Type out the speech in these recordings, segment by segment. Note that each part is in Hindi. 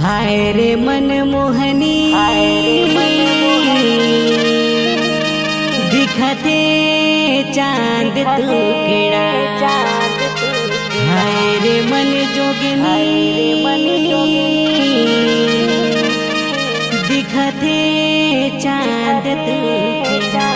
हाय रे मन मोहनी दिखते चांद टुकड़ा, हाय रे मन जोगनी दिखते चांद टुकड़ा।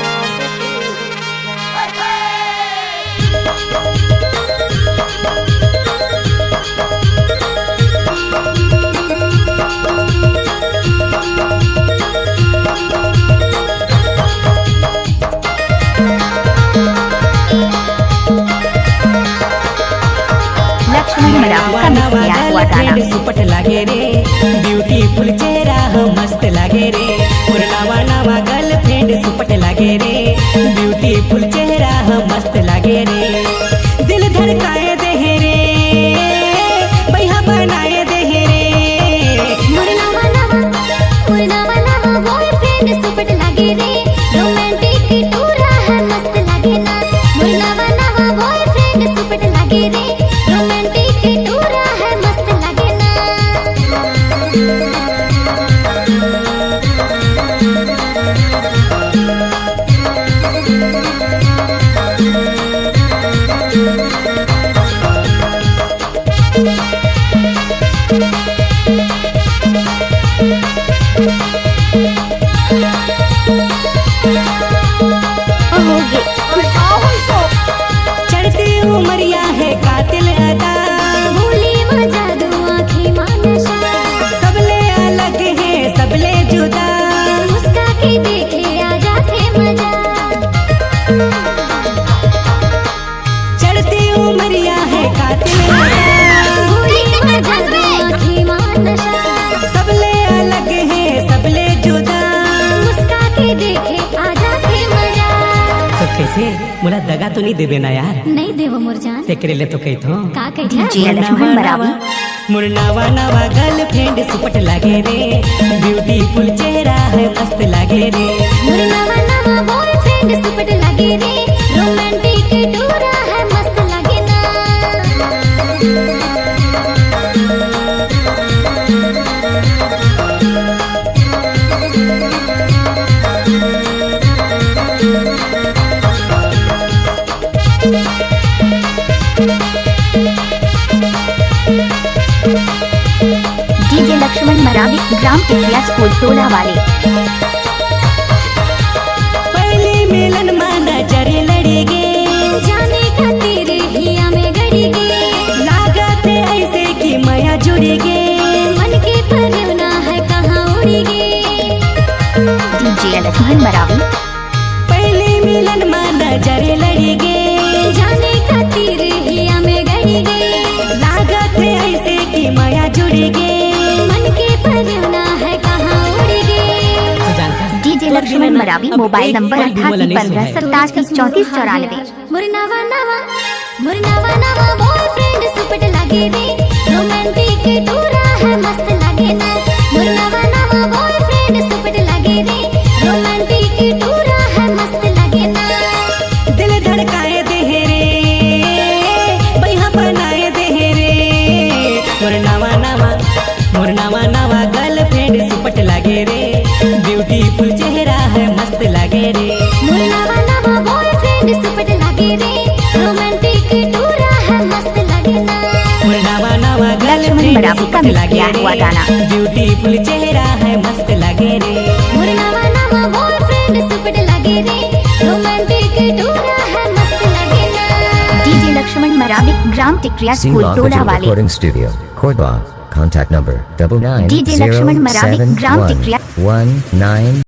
सुपट लागे रे ब्यूटीफुल चेहरा मस्त लागे रे, नवा नवा गर्लफ्रेंड सुपट लागे रे ब्यूटीफुल चेहरा मस्त लागे रे। दिल धड़काए दे रे बैहा बनाए दे रे, नवा नवा बॉयफ्रेंड सुपट लागे रे रोमांटिक टूरा है मस्त लागे ना। नवा नवा बॉयफ्रेंड सुपट लागे रे रोमांटिक टूरा है मस्त लागे ना। चढ़ती उमरिया है कातिल अदा, भूली मजा दो आँखें मानसा, सबले अलग है सबले जुदा, मुस्का के देखे आ जाते मजा। चढ़ती उमरिया है कातिल भूली मजा दो आँखें मानसा, सबले अलग है सबले जुदा, मुस्का के देखे आ जाते मजा। तो कैसे मुला दगा तो नहीं देवे ना यार, नहीं देवो मुरजान तेरे ले तो कही तो का कहिया नवा नवा गर्लफ्रेंड सुपट लागे रे ब्यूटीफुल चेहरा है मस्त लागे रे। नवा नवा बॉयफ्रेंड सुपट लागे रे रोमांटिक टूरा है मस्त लागे ना। डीजे लक्ष्मण मरावी ग्राम टिकरिया स्कूल टोला वाले। पहले मिलन माना जरे लड़ेगे, जाने का तेरे हिया में गड़ेगे, लागत ऐसे कि माया जुड़ेगे, मन के परवना है कहाँ उड़ेगे। डीजे लक्ष्मण मरावी पहले मिलन माना जरे लड़ेगे, जाने का तेरे हिया में गड़ेगे, लागत ऐसे कि माया जुड़ेगे, मन के परवना है कहाँ उड़ेगे। DJ Laxman Maravi mobile number 8815873494। मुरनावा नवा बॉयफ्रेंड सुपट लागे रे रोमांटिक टूरा है मस्त लागे ना। मुरनावा नवा बॉयफ्रेंड सुपट लागे रे रोमांटिक टूरा है मस्त लागे ना। दिल धड़काए दे रे बैहा बनाए दे रे, मोर नवा नवा गर्लफ्रेंड सुपट लागे रे ब्यूटीफुल चेहरा है मस्त लागे रे। मुरनावा नवा बॉयफ्रेंड सुपट लागे रे रोमांटिक टूरा है मस्त लागे ना। नवा नवा गर्लफ्रेंड सुपट लागे रे ब्यूटीफुल चेहरा है मस्त लागे रे। मुरनावा नवा बॉयफ्रेंड सुपट लागे रे रोमांटिक टूरा है मस्त लागे ना। डीजे लक्ष्मण मरावी ग्राम टिकरिया स्कूल टोला वाले। Recording Studio, Cordoba. Contact number DJ Laxman Maravi ग्राम टिकरिया 99